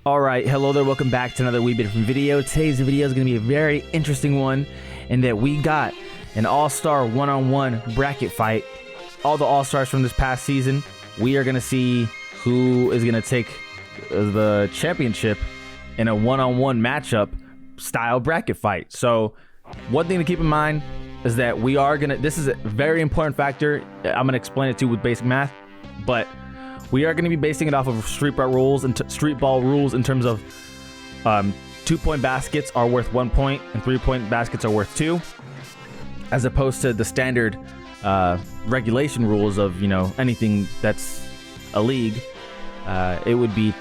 All right, hello there, welcome back to another wee bit from video. Today's video is going to be a very interesting one in that we got an all-star one-on-one bracket fight. All the all-stars from this past season. We are going to see who is going to take the championship in a one-on-one matchup style bracket fight. So one thing to keep in mind is that we are going to, this is a very important factor. I'm going to explain it to you with basic math, but we are going to be basing it off of street ball rules and street ball rules in terms of 2-point baskets are worth 1 point and 3-point baskets are worth 2, as opposed to the standard regulation rules of, you know, anything that's a league. It would be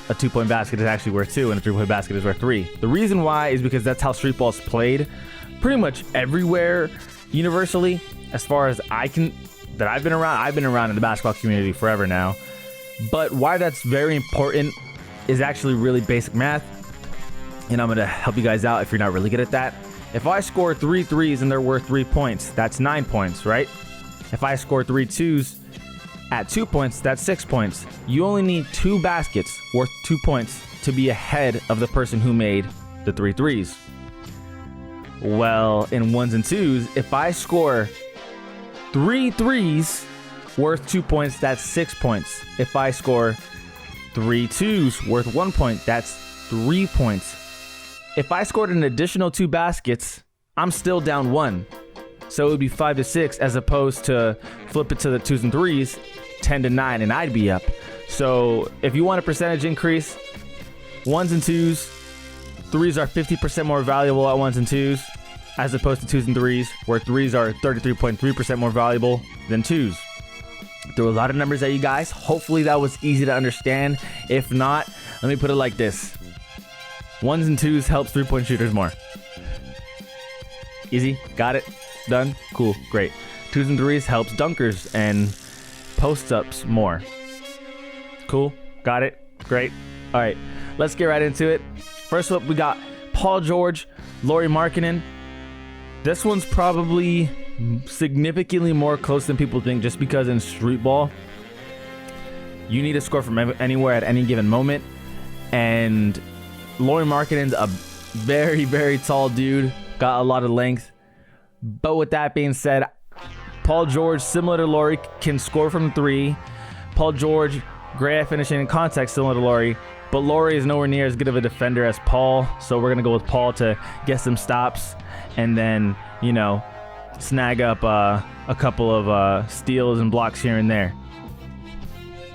a 2-point basket is actually worth 2 and a 3-point basket is worth 3. The reason why is because that's how street ball is played pretty much everywhere universally. As far as I've been around in the basketball community forever now. But why that's very important is actually really basic math, and I'm going to help you guys out if you're not really good at that. If I score 3 threes and they're worth 3 points, that's 9 points, right? If I score 3 twos at 2 points, that's 6 points. You only need 2 baskets worth 2 points to be ahead of the person who made the 3 threes. Well, in ones and twos, if I score 3 threes worth 2 points, that's 6 points. If I score 3 twos worth 1 point, that's 3 points. If I scored an additional 2 baskets, I'm still down 1. So it would be 5 to 6 as opposed to flip it to the 2s and 3s, 10 to 9, and I'd be up. So if you want a percentage increase, 1s and 2s, 3s are 50% more valuable at 1s and 2s as opposed to 2s and 3s, where 3s are 33.3% more valuable than 2s. Threw a lot of numbers at you guys. Hopefully that was easy to understand. If not, let me put it like this. 1s and 2s helps 3-point shooters more. Easy? Got it? Done? Cool. Great. 2s and 3s helps dunkers and post-ups more. Cool? Got it? Great. All right. Let's get right into it. First up, we got Paul George, Lauri Markkanen. This one's probably significantly more close than people think, just because in street ball you need to score from anywhere at any given moment, and Lauri Markkanen's a very, very tall dude, got a lot of length. But with that being said, Paul George, similar to Lauri, can score from 3. Paul George, great at finishing in contact, similar to Lauri, but Lauri is nowhere near as good of a defender as Paul, so we're gonna go with Paul to get some stops and then, you know, snag up a couple of steals and blocks here and there.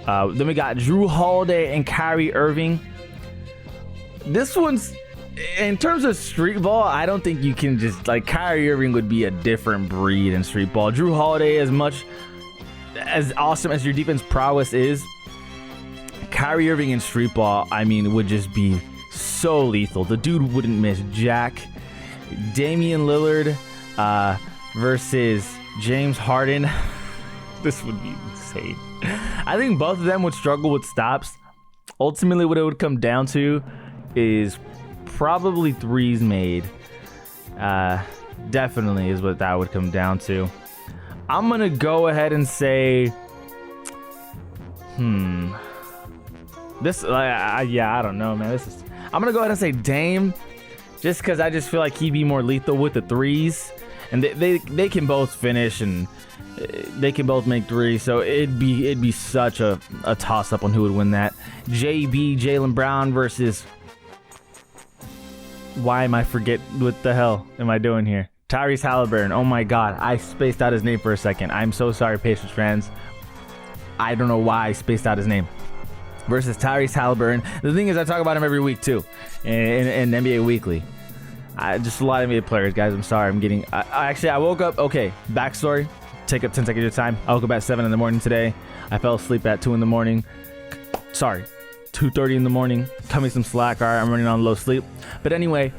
Then we got Jrue Holiday and Kyrie Irving. This one's, in terms of street ball, I don't think you can just, like, Kyrie Irving would be a different breed in street ball. Jrue Holiday, as much as awesome as your defense prowess is, Kyrie Irving in street ball, I mean, would just be so lethal. The dude wouldn't miss jack. Damian Lillard versus James Harden. This would be insane. I think both of them would struggle with stops. Ultimately, what it would come down to is probably threes made. Definitely is what that would come down to. I'm gonna go ahead and say, this, yeah, I don't know, man. I'm gonna go ahead and say Dame, just because I just feel like he'd be more lethal with the threes, and they can both finish and they can both make threes, so it'd be such a toss up on who would win that. Jaylen Brown versus, why am I forget what the hell am I doing here? Tyrese Halliburton. Oh my God, I spaced out his name for a second. I'm so sorry, Pacers fans. I don't know why I spaced out his name. Versus Tyrese Halliburton. The thing is, I talk about him every week too, in NBA Weekly. Just a lot of NBA players, guys. I'm sorry. I woke up. Okay, backstory. Take up 10 seconds of your time. I woke up at 7 in the morning today. I fell asleep at 2 in the morning. Sorry, 2:30 in the morning. Cut me some slack. All right, I'm running on low sleep. But anyway,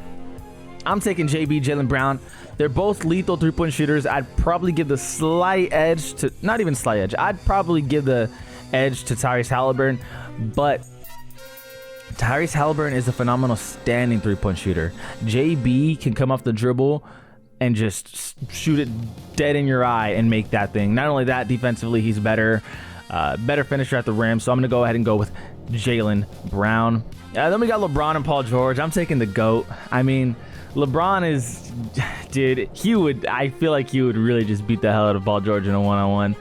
I'm taking Jaylen Brown. They're both lethal 3-point shooters. I'd probably give the slight edge to, not even slight edge. I'd probably give the edge to Tyrese Halliburton. But Tyrese Halliburton is a phenomenal standing 3-point shooter. JB can come off the dribble and just shoot it dead in your eye and make that thing. Not only that, defensively, he's better finisher at the rim. So I'm going to go ahead and go with Jaylen Brown. Then we got LeBron and Paul George. I'm taking the GOAT. I mean, LeBron is, dude, I feel like he would really just beat the hell out of Paul George in a one-on-one.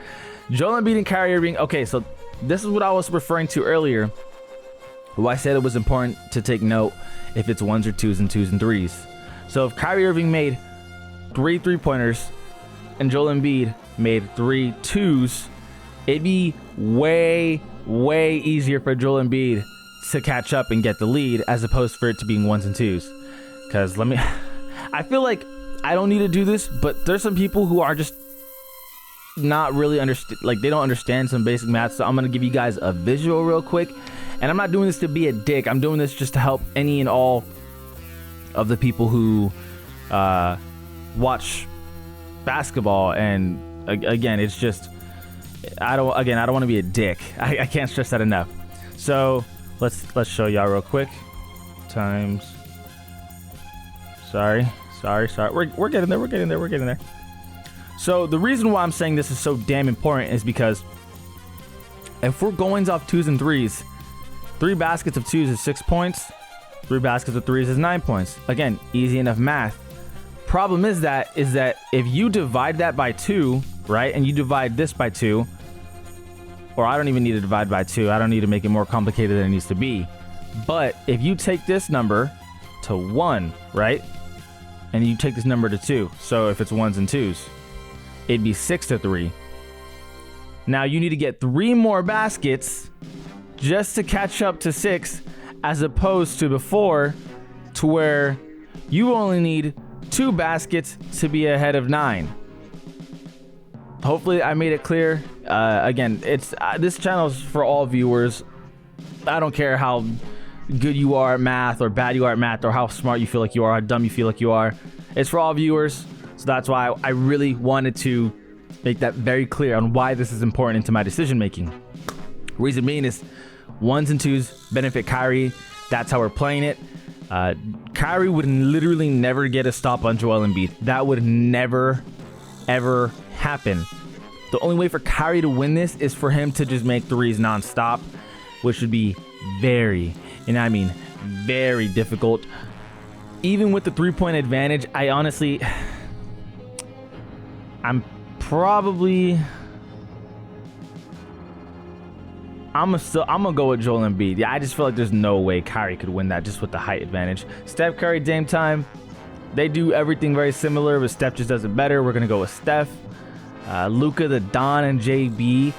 Joel Embiid and Kyrie Irving. Okay, so this is what I was referring to earlier. Who I said it was important to take note if it's ones or twos and twos and threes. So if Kyrie Irving made 3 3-pointers and Joel Embiid made 3 twos, it'd be way easier for Joel Embiid to catch up and get the lead as opposed for it to being ones and twos. Because I feel like I don't need to do this, but there's some people who are just not really they don't understand some basic math. So I'm going to give you guys a visual real quick. And I'm not doing this to be a dick. I'm doing this just to help any and all of the people who watch basketball. And again, it's just, I don't want to be a dick. I can't stress that enough. So let's show y'all real quick. Times. Sorry. We're getting there. So the reason why I'm saying this is so damn important is because if we're going off twos and threes, 3 baskets of twos is 6 points. 3 baskets of threes is 9 points. Again, easy enough math. Problem is that if you divide that by 2, right, and you divide this by 2, or I don't even need to divide by 2. I don't need to make it more complicated than it needs to be. But if you take this number to 1, right, and you take this number to 2, so if it's ones and twos, it'd be 6 to 3. Now you need to get 3 more baskets just to catch up to 6, as opposed to before, to where you only need 2 baskets to be ahead of 9. Hopefully I made it clear. Again, it's this channel is for all viewers. I don't care how good you are at math or bad you are at math or how smart you feel like you are, how dumb you feel like you are. It's for all viewers. So that's why I really wanted to make that very clear on why this is important into my decision making. Reason being is ones and twos benefit Kyrie. That's how we're playing it. Kyrie would literally never get a stop on Joel Embiid. That would never, ever happen. The only way for Kyrie to win this is for him to just make threes nonstop, which would be very, and I mean very difficult. Even with the 3-point advantage, I'm gonna go with Joel Embiid. Yeah, I just feel like there's no way Kyrie could win that just with the height advantage. Steph Curry, Dame Time, they do everything very similar, but Steph just does it better. We're gonna go with Steph. Luka, the Don, and JB.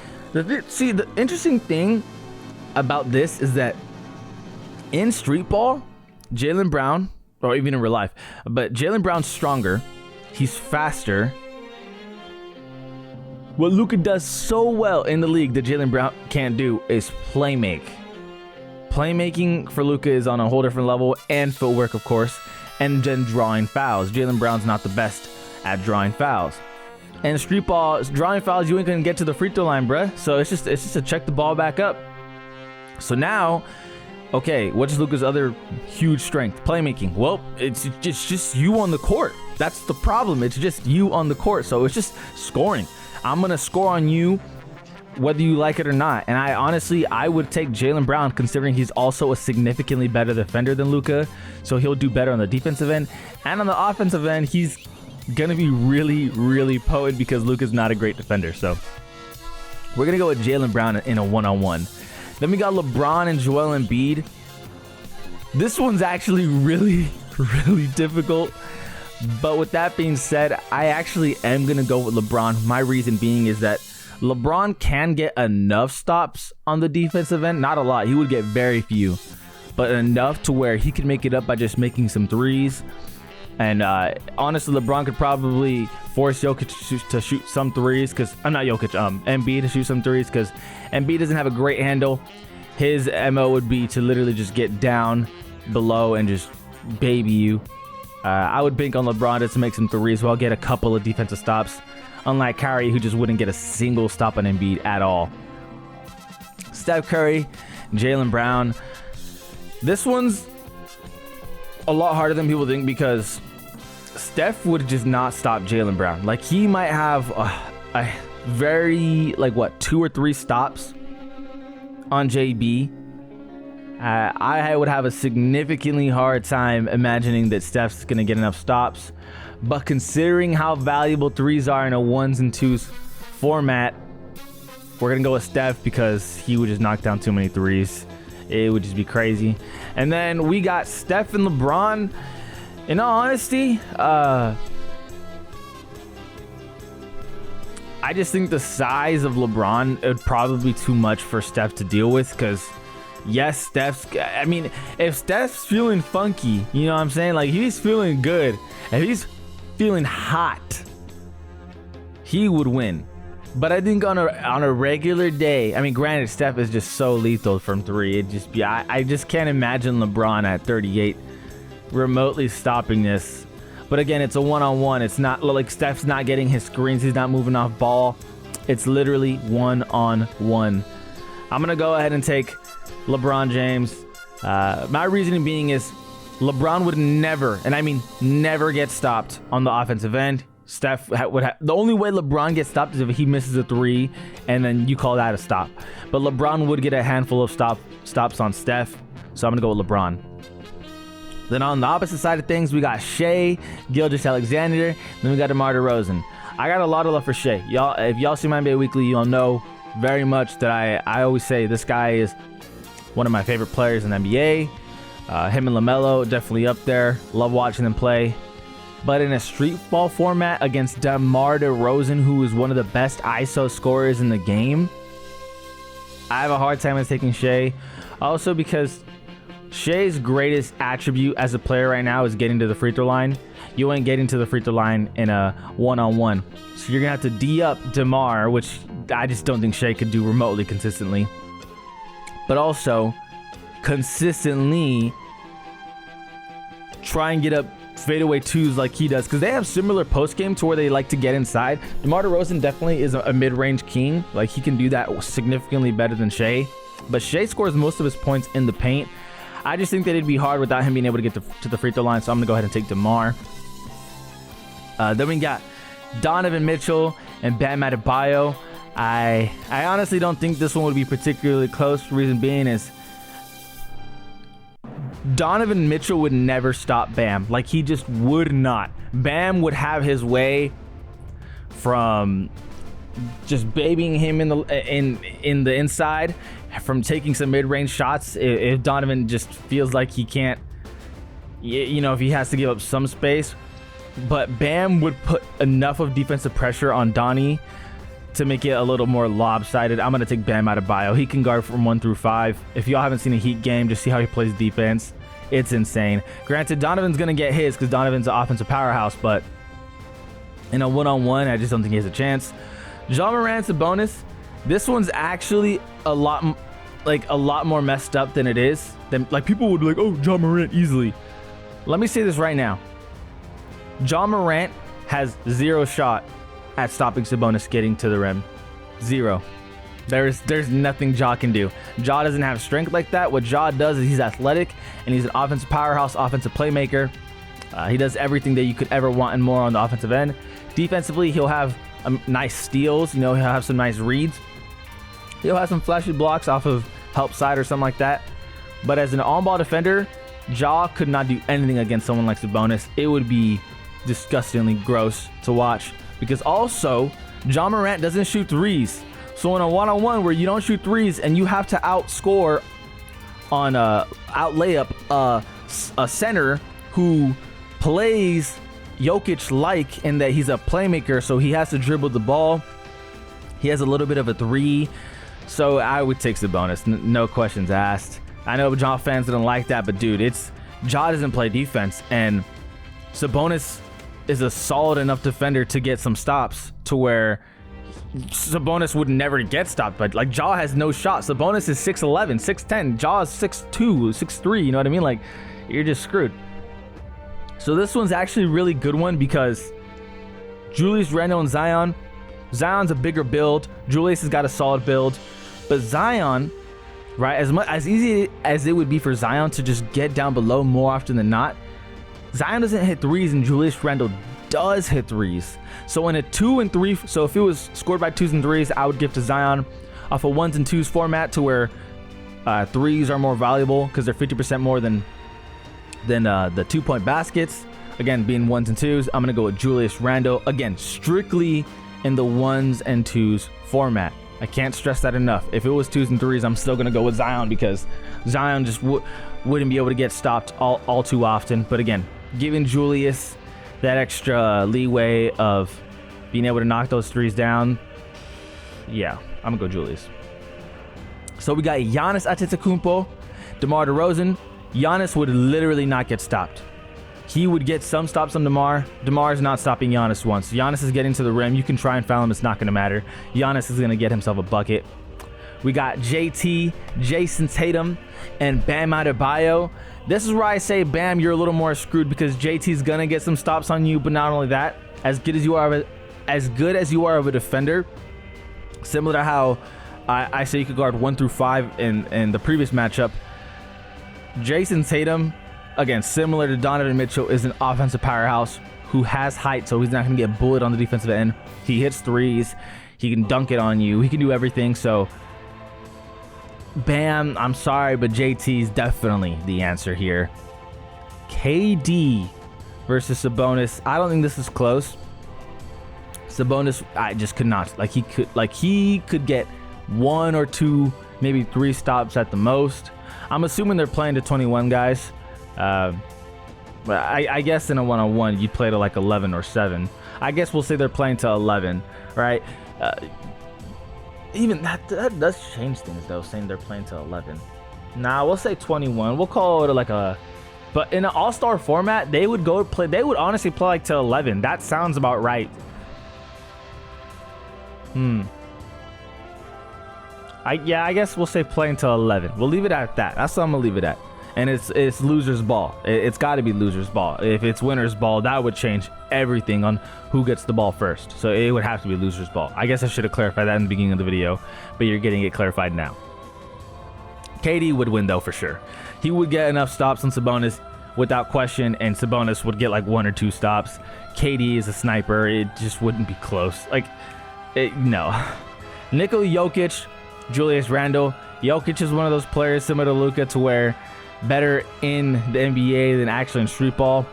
See, the interesting thing about this is that in street ball, Jaylen Brown, or even in real life, but Jaylen Brown's stronger. He's faster. What Luka does so well in the league that Jaylen Brown can't do is playmake. Playmaking for Luka is on a whole different level, and footwork, of course, and then drawing fouls. Jaylen Brown's not the best at drawing fouls. And street ball, drawing fouls, you ain't gonna get to the free throw line, bruh. So it's just to check the ball back up. So now, okay, what's Luka's other huge strength? Playmaking. Well, it's just you on the court. That's the problem. It's just you on the court. So it's just scoring. I'm going to score on you whether you like it or not. And I would take Jaylen Brown, considering he's also a significantly better defender than Luka. So he'll do better on the defensive end. And on the offensive end, he's going to be really, really potent because Luka's not a great defender. So we're going to go with Jaylen Brown in a one-on-one. Then we got LeBron and Joel Embiid. This one's actually really, really difficult. But with that being said, I actually am going to go with LeBron. My reason being is that LeBron can get enough stops on the defensive end. Not a lot. He would get very few. But enough to where he could make it up by just making some threes. And honestly, LeBron could probably force Jokic to shoot some threes. Embiid to shoot some threes. Because Embiid doesn't have a great handle. His MO would be to literally just get down below and just baby you. I would bank on LeBron just to make some threes while get a couple of defensive stops. Unlike Kyrie, who just wouldn't get a single stop on Embiid at all. Steph Curry, Jaylen Brown. This one's a lot harder than people think because Steph would just not stop Jaylen Brown. Like, he might have a very, 2 or 3 stops on JB, I would have a significantly hard time imagining that Steph's going to get enough stops. But considering how valuable threes are in a ones and twos format, we're going to go with Steph because he would just knock down too many threes. It would just be crazy. And then we got Steph and LeBron. In all honesty, I just think the size of LeBron would probably be too much for Steph to deal with because, yes, I mean, if Steph's feeling funky, you know what I'm saying? Like, he's feeling good. If he's feeling hot, he would win. But I think on a regular day, I mean, granted, Steph is just so lethal from three. I just can't imagine LeBron at 38 remotely stopping this. But again, it's a one-on-one. It's not like Steph's not getting his screens. He's not moving off ball. It's literally one-on-one. I'm going to go ahead and take LeBron James. My reasoning being is LeBron would never, and I mean never, get stopped on the offensive end. Steph would have, the only way LeBron gets stopped is if he misses a three and then you call that a stop. But LeBron would get a handful of stops on Steph. So I'm going to go with LeBron. Then on the opposite side of things, we got Shai Gilgeous-Alexander. Then we got DeMar DeRozan. I got a lot of love for Shai. Y'all, if y'all see my NBA Weekly, you'll know very much that I always say this guy is one of my favorite players in the NBA. Him and LaMelo definitely up there. Love watching them play. But in a street ball format against DeMar DeRozan, who is one of the best ISO scorers in the game, I have a hard time with taking Shai. Also because Shai's greatest attribute as a player right now is getting to the free throw line. You ain't getting to the free throw line in a one-on-one. So you're going to have to D up DeMar, which I just don't think Shai could do remotely consistently. But also, consistently try and get up fadeaway twos like he does, because they have similar post game to where they like to get inside. DeMar DeRozan definitely is a mid-range king. Like, he can do that significantly better than Shai. But Shai scores most of his points in the paint. I just think that it'd be hard without him being able to get to the free throw line, so I'm going to go ahead and take DeMar. Then we got Donovan Mitchell and Bam Adebayo. I honestly don't think this one would be particularly close. Reason being is Donovan Mitchell would never stop Bam. Like, he just would not. Bam would have his way from just babying him in the inside, from taking some mid-range shots if Donovan just feels like he can't, you know, if he has to give up some space. But Bam would put enough of defensive pressure on Donnie to make it a little more lopsided. I'm going to take Bam Adebayo. He can guard from 1 through 5. If y'all haven't seen a Heat game, just see how he plays defense. It's insane. Granted, Donovan's going to get his because Donovan's an offensive powerhouse, but in a one-on-one, I just don't think he has a chance. Ja Morant's a bonus. This one's actually a lot more messed up than it is. Like, people would be like, oh, Ja Morant easily. Let me say this right now. Ja Morant has zero shot at stopping Sabonis getting to the rim. Zero. There's nothing Ja can do. Ja doesn't have strength like that. What Ja does is he's athletic and he's an offensive powerhouse, offensive playmaker. He does everything that you could ever want and more on the offensive end. Defensively, he'll have nice steals. You know, he'll have some nice reads. He'll have some flashy blocks off of help side or something like that. But as an on-ball defender, Ja could not do anything against someone like Sabonis. It would be disgustingly gross to watch. Because also, Ja Morant doesn't shoot threes. So in a one-on-one where you don't shoot threes and you have to outscore on out layup a center who plays Jokic-like in that he's a playmaker, so he has to dribble the ball. He has a little bit of a three. So I would take Sabonis, no questions asked. I know Ja fans didn't like that, but dude, Ja doesn't play defense, and Sabonis is a solid enough defender to get some stops to where Sabonis would never get stopped. But like, Ja has no shot. Sabonis is 6'11", 6'10". Ja is 6'2", 6'3". You know what I mean? Like, you're just screwed. So this one's actually a really good one because Julius Randle and Zion. Zion's a bigger build. Julius has got a solid build, but Zion, right? As easy as it would be for Zion to just get down below more often than not, Zion doesn't hit threes and Julius Randle does hit threes. So in a 2 and 3, so if it was scored by 2s and 3s, I would give to Zion off a 1s and 2s format to where Threes are more valuable because they're 50% more than the 2-point baskets. Again, being 1s and 2s, I'm going to go with Julius Randle. Again, strictly in the 1s and 2s format. I can't stress that enough. If it was 2s and 3s, I'm still going to go with Zion because Zion just wouldn't be able to get stopped all too often. But again, giving Julius that extra leeway of being able to knock those threes down, yeah, I'm going to go Julius. So we got Giannis Antetokounmpo, DeMar DeRozan. Giannis would literally not get stopped. He would get some stops on DeMar. DeMar is not stopping Giannis once. Giannis is getting to the rim. You can try and foul him. It's not going to matter. Giannis is going to get himself a bucket. We got JT, Jason Tatum, and Bam Adebayo. This is where I say, Bam, you're a little more screwed because JT's going to get some stops on you. But not only that, as good as you are of a defender, similar to how I say you could guard 1 through 5 in the previous matchup, Jason Tatum, again, similar to Donovan Mitchell, is an offensive powerhouse who has height, so he's not going to get bullied on the defensive end. He hits threes. He can dunk it on you. He can do everything. So, Bam, I'm sorry, but JT is definitely the answer here. KD versus Sabonis. I don't think this is close. Sabonis, I just could not. He could get 1 or 2, maybe 3 stops at the most. I'm assuming they're playing to 21 guys. But I guess in a one-on-one, you'd play to like 11 or 7. I guess we'll say they're playing to 11, right? Even that does change things, though, saying they're playing to 11. Nah, we'll say 21. We'll call it like a... But in an all-star format, they would honestly play like to 11. That sounds about right. I guess we'll say playing till 11. We'll leave it at that. That's what I'm gonna leave it at. And it's loser's ball. It's got to be loser's ball. If it's winner's ball, that would change everything on who gets the ball first. So it would have to be loser's ball. I guess I should have clarified that in the beginning of the video, but you're getting it clarified now. KD would win though for sure. He would get enough stops on Sabonis without question, and Sabonis would get like 1 or 2 stops. KD is a sniper. It just wouldn't be close. No. Nikola Jokic, Julius Randle. Jokic is one of those players similar to Luka to where better in the NBA than actually in street ball.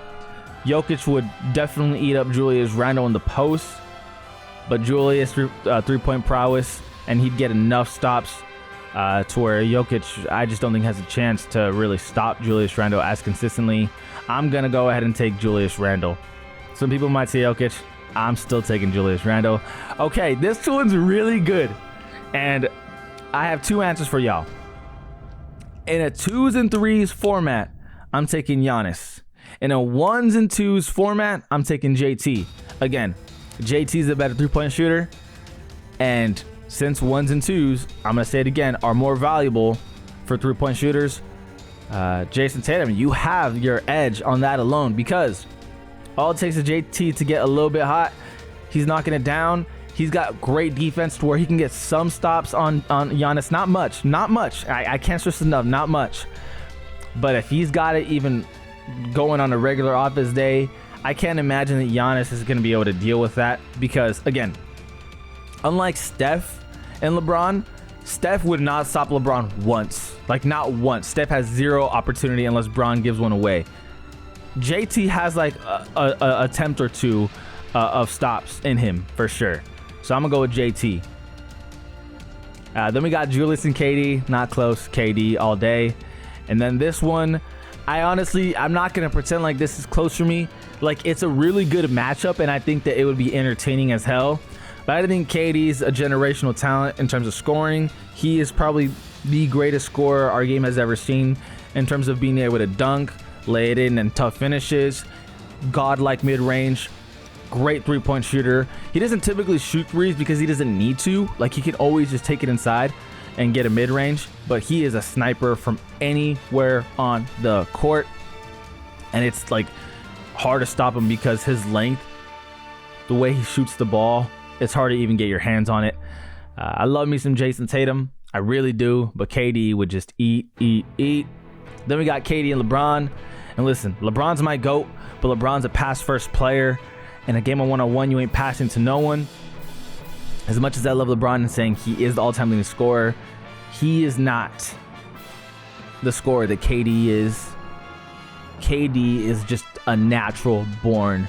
Jokic would definitely eat up Julius Randle in the post, but Julius 3-point prowess, and he'd get enough stops to where Jokic, I just don't think has a chance to really stop Julius Randle as consistently. I'm gonna go ahead and take Julius Randle. Some people might say Jokic. I'm still taking Julius Randle. Okay, this one's really good, and I have 2 answers for y'all. In a 2s and 3s format, I'm taking Giannis. In a 1s and 2s format, I'm taking JT. Again, JT's a better 3-point shooter, and since 1s and 2s, I'm going to say it again, are more valuable for 3-point shooters, Jason Tatum, you have your edge on that alone, because all it takes is JT to get a little bit hot. He's knocking it down. He's got great defense to where he can get some stops on Giannis. Not much. I can't stress enough, not much. But if he's got it even going on a regular office day, I can't imagine that Giannis is going to be able to deal with that. Because, again, unlike Steph and LeBron, Steph would not stop LeBron once. Like, not once. Steph has 0 opportunity unless Bron gives one away. JT has like a attempt or 2 of stops in him for sure. So I'm gonna go with JT. Then we got Julius and KD, not close. KD all day. And then this one, I'm not gonna pretend like this is close for me. Like, it's a really good matchup, and I think that it would be entertaining as hell. But I think KD's a generational talent in terms of scoring. He is probably the greatest scorer our game has ever seen in terms of being able to dunk, lay it in, and tough finishes. Godlike mid-range. Great 3-point shooter. He doesn't typically shoot threes because he doesn't need to. Like, he can always just take it inside and get a mid-range. But he is a sniper from anywhere on the court. And it's like hard to stop him because his length, the way he shoots the ball, it's hard to even get your hands on it. I love me some Jason Tatum. I really do. But KD would just eat. Then we got KD and LeBron. And listen, LeBron's my GOAT, but LeBron's a pass-first player. In a game of one-on-one, you ain't passing to no one. As much as I love LeBron and saying he is the all-time leading scorer, he is not the scorer that KD is. KD is just a natural born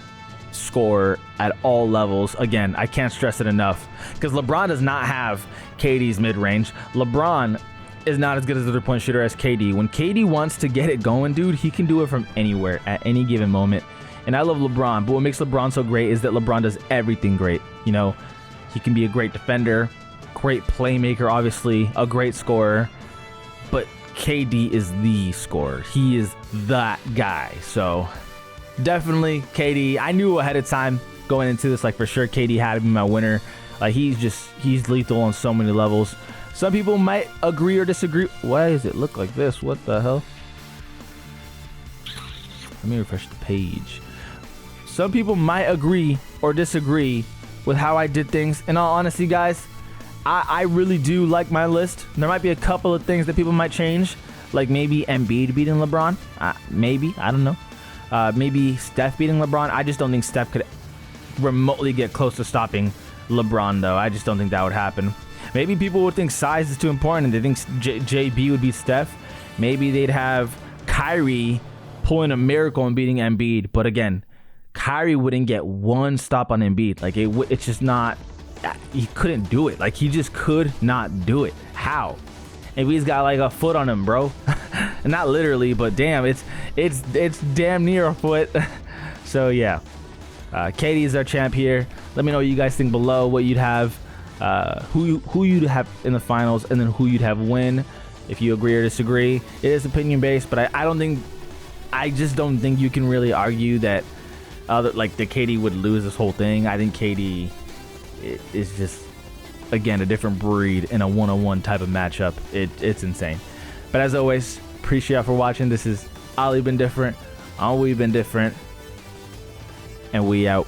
scorer at all levels. Again, I can't stress it enough because LeBron does not have KD's mid-range. LeBron is not as good as a three-point shooter as KD. When KD wants to get it going, dude, he can do it from anywhere at any given moment. And I love LeBron, but what makes LeBron so great is that LeBron does everything great. You know, he can be a great defender, great playmaker, obviously, a great scorer, but KD is the scorer. He is that guy. So definitely KD. I knew ahead of time going into this, like, for sure KD had to be my winner. Like, he's lethal on so many levels. Some people might agree or disagree. Why does it look like this? What the hell? Let me refresh the page. Some people might agree or disagree with how I did things. In all honesty, guys, I really do like my list. There might be a couple of things that people might change, like maybe Embiid beating LeBron. Maybe, I don't know. Maybe Steph beating LeBron. I just don't think Steph could remotely get close to stopping LeBron, though. I just don't think that would happen. Maybe people would think size is too important and they think JB would beat Steph. Maybe they'd have Kyrie pulling a miracle and beating Embiid. But again, Kyrie wouldn't get one stop on Embiid. Like, it's just not... He couldn't do it. Like, he just could not do it. How? Embiid's got like a foot on him, bro. Not literally, but damn, it's damn near a foot. So yeah, KD is our champ here. Let me know what you guys think below. What you'd have, who you'd have in the finals, and then who you'd have win. If you agree or disagree, it is opinion based, but I just don't think you can really argue that like the KD would lose this whole thing. I think KD is just, again, a different breed in a one-on-one type of matchup. It's insane. But as always, appreciate y'all for watching. This is Ali Been Different. We've been different, and we out.